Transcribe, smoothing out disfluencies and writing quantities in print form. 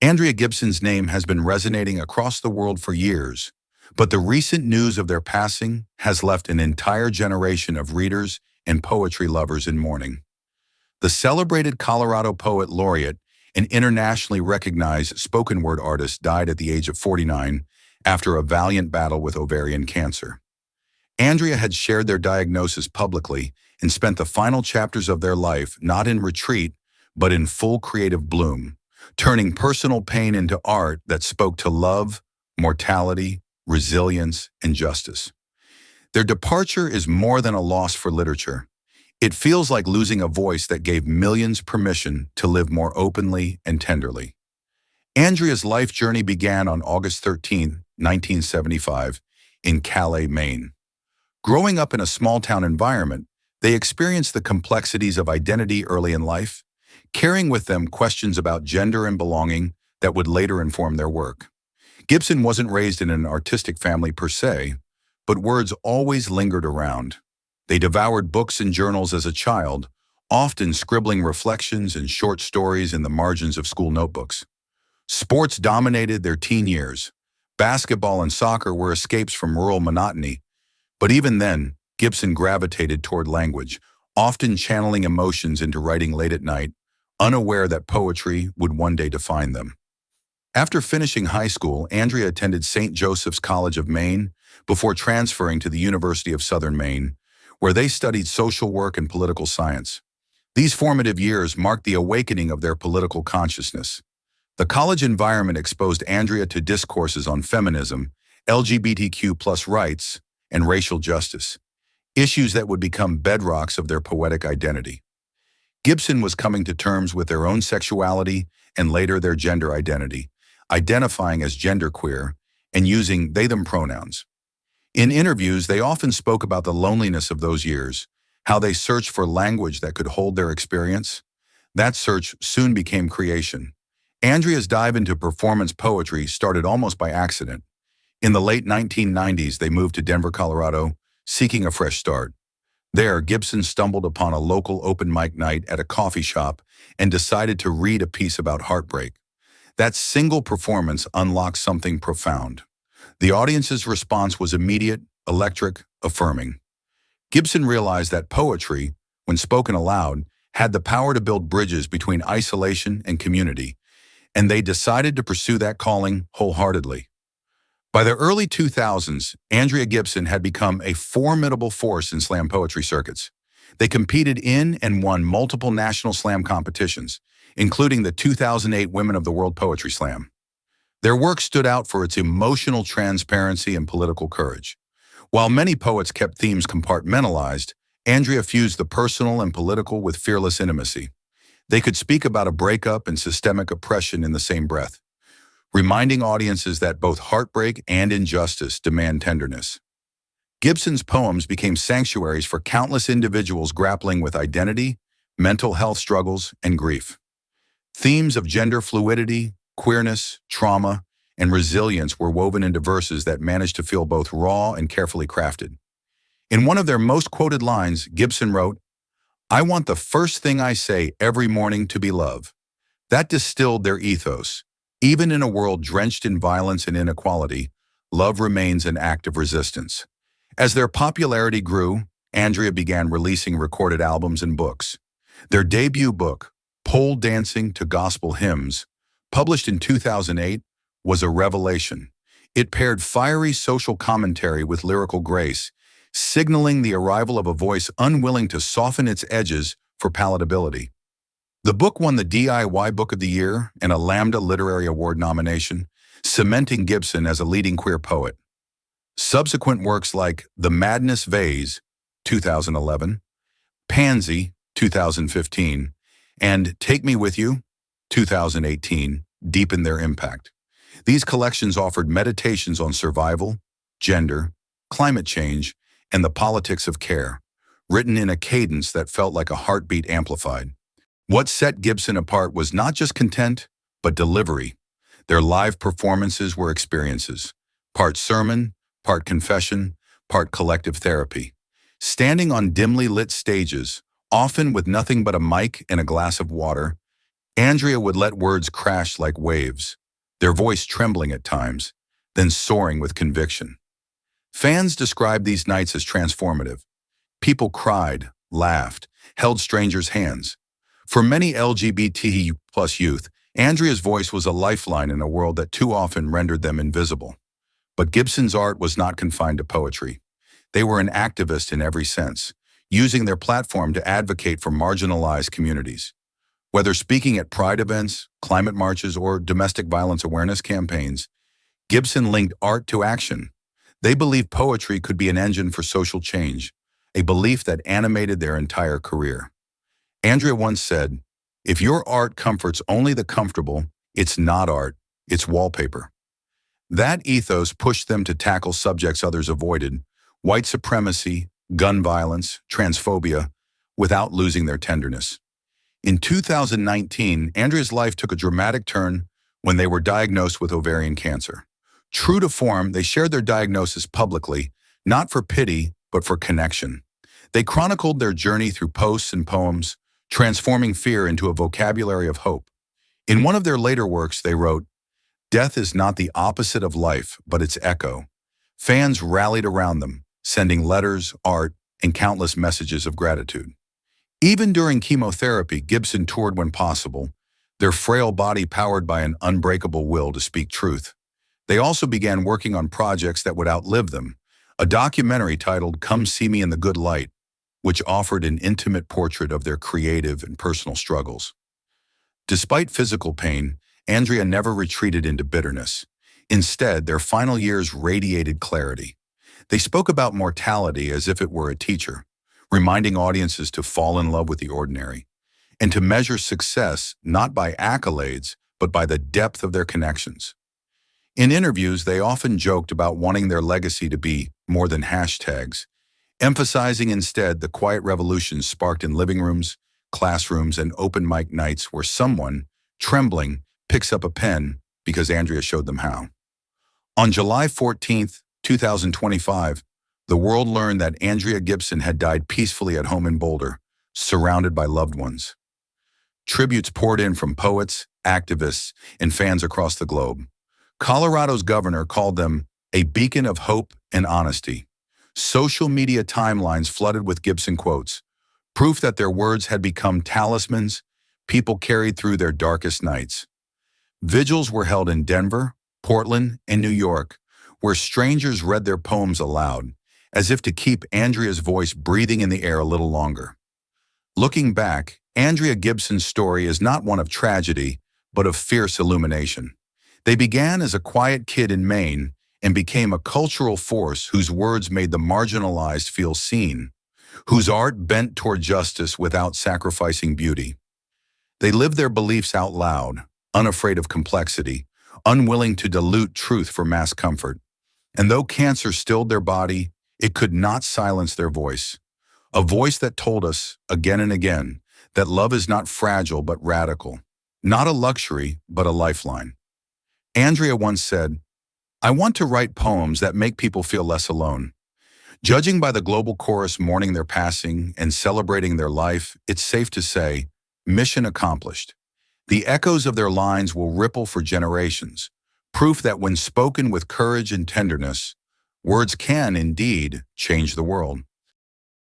Andrea Gibson's name has been resonating across the world for years, but the recent news of their passing has left an entire generation of readers and poetry lovers in mourning. The celebrated Colorado Poet Laureate, an internationally recognized spoken word artist, died at the age of 49 after a valiant battle with ovarian cancer. Andrea had shared their diagnosis publicly and spent the final chapters of their life not in retreat, but in full creative bloom, turning personal pain into art that spoke to love, mortality, resilience, and justice. Their departure is more than a loss for literature. It feels like losing a voice that gave millions permission to live more openly and tenderly. Andrea's life journey began on August 13, 1975, in Calais, Maine. Growing up in a small-town environment, they experienced the complexities of identity early in life, carrying with them questions about gender and belonging that would later inform their work. Gibson wasn't raised in an artistic family per se, but words always lingered around. They devoured books and journals as a child, often scribbling reflections and short stories in the margins of school notebooks. Sports dominated their teen years. Basketball and soccer were escapes from rural monotony, but even then, Gibson gravitated toward language, often channeling emotions into writing late at night, unaware that poetry would one day define them. After finishing high school, Andrea attended St. Joseph's College of Maine before transferring to the University of Southern Maine, where they studied social work and political science. These formative years marked the awakening of their political consciousness. The college environment exposed Andrea to discourses on feminism, LGBTQ+ rights, and racial justice, issues that would become bedrocks of their poetic identity. Gibson was coming to terms with their own sexuality and later their gender identity, identifying as genderqueer and using they-them pronouns. In interviews, they often spoke about the loneliness of those years, how they searched for language that could hold their experience. That search soon became creation. Andrea's dive into performance poetry started almost by accident. In the late 1990s, they moved to Denver, Colorado, seeking a fresh start. There, Gibson stumbled upon a local open mic night at a coffee shop and decided to read a piece about heartbreak. That single performance unlocked something profound. The audience's response was immediate, electric, affirming. Gibson realized that poetry, when spoken aloud, had the power to build bridges between isolation and community, and they decided to pursue that calling wholeheartedly. By the early 2000s, Andrea Gibson had become a formidable force in slam poetry circuits. They competed in and won multiple national slam competitions, including the 2008 Women of the World Poetry Slam. Their work stood out for its emotional transparency and political courage. While many poets kept themes compartmentalized, Andrea fused the personal and political with fearless intimacy. They could speak about a breakup and systemic oppression in the same breath, reminding audiences that both heartbreak and injustice demand tenderness. Gibson's poems became sanctuaries for countless individuals grappling with identity, mental health struggles, and grief. Themes of gender fluidity, queerness, trauma, and resilience were woven into verses that managed to feel both raw and carefully crafted. In one of their most quoted lines, Gibson wrote, "I want the first thing I say every morning to be love." That distilled their ethos. Even in a world drenched in violence and inequality, love remains an act of resistance. As their popularity grew, Andrea began releasing recorded albums and books. Their debut book, Pole Dancing to Gospel Hymns, published in 2008, was a revelation. It paired fiery social commentary with lyrical grace, signaling the arrival of a voice unwilling to soften its edges for palatability. The book won the DIY Book of the Year and a Lambda Literary Award nomination, cementing Gibson as a leading queer poet. Subsequent works like The Madness Vase, 2011, Pansy, 2015, and Take Me With You, 2018, deepened their impact. These collections offered meditations on survival, gender, climate change, and the politics of care, written in a cadence that felt like a heartbeat amplified. What set Gibson apart was not just content, but delivery. Their live performances were experiences, part sermon, part confession, part collective therapy. Standing on dimly lit stages, often with nothing but a mic and a glass of water, Andrea would let words crash like waves, their voice trembling at times, then soaring with conviction. Fans described these nights as transformative. People cried, laughed, held strangers' hands. For many LGBT+ youth, Andrea's voice was a lifeline in a world that too often rendered them invisible. But Gibson's art was not confined to poetry. They were an activist in every sense, using their platform to advocate for marginalized communities. Whether speaking at pride events, climate marches, or domestic violence awareness campaigns, Gibson linked art to action. They believed poetry could be an engine for social change, a belief that animated their entire career. Andrea once said, "If your art comforts only the comfortable, it's not art, it's wallpaper." That ethos pushed them to tackle subjects others avoided, white supremacy, gun violence, transphobia, without losing their tenderness. In 2019, Andrea's life took a dramatic turn when they were diagnosed with ovarian cancer. True to form, they shared their diagnosis publicly, not for pity, but for connection. They chronicled their journey through posts and poems, transforming fear into a vocabulary of hope. In one of their later works, they wrote, "Death is not the opposite of life, but its echo." Fans rallied around them, sending letters, art, and countless messages of gratitude. Even during chemotherapy, Gibson toured when possible, their frail body powered by an unbreakable will to speak truth. They also began working on projects that would outlive them, a documentary titled "Come See Me in the Good Light," which offered an intimate portrait of their creative and personal struggles. Despite physical pain, Andrea never retreated into bitterness. Instead, their final years radiated clarity. They spoke about mortality as if it were a teacher, reminding audiences to fall in love with the ordinary, and to measure success not by accolades, but by the depth of their connections. In interviews, they often joked about wanting their legacy to be more than hashtags, emphasizing instead the quiet revolutions sparked in living rooms, classrooms, and open mic nights where someone, trembling, picks up a pen because Andrea showed them how. On July 14th, 2025, the world learned that Andrea Gibson had died peacefully at home in Boulder, surrounded by loved ones. Tributes poured in from poets, activists, and fans across the globe. Colorado's governor called them a beacon of hope and honesty. Social media timelines flooded with Gibson quotes, proof that their words had become talismans people carried through their darkest nights. Vigils were held in Denver, Portland, and New York, where strangers read their poems aloud, as if to keep Andrea's voice breathing in the air a little longer. Looking back, Andrea Gibson's story is not one of tragedy, but of fierce illumination. They began as a quiet kid in Maine and became a cultural force whose words made the marginalized feel seen, whose art bent toward justice without sacrificing beauty. They lived their beliefs out loud, unafraid of complexity, unwilling to dilute truth for mass comfort. And though cancer stilled their body, it could not silence their voice. A voice that told us, again and again, that love is not fragile but radical, not a luxury but a lifeline. Andrea once said, "I want to write poems that make people feel less alone." Judging by the global chorus mourning their passing and celebrating their life, it's safe to say, mission accomplished. The echoes of their lines will ripple for generations, proof that when spoken with courage and tenderness, words can indeed change the world.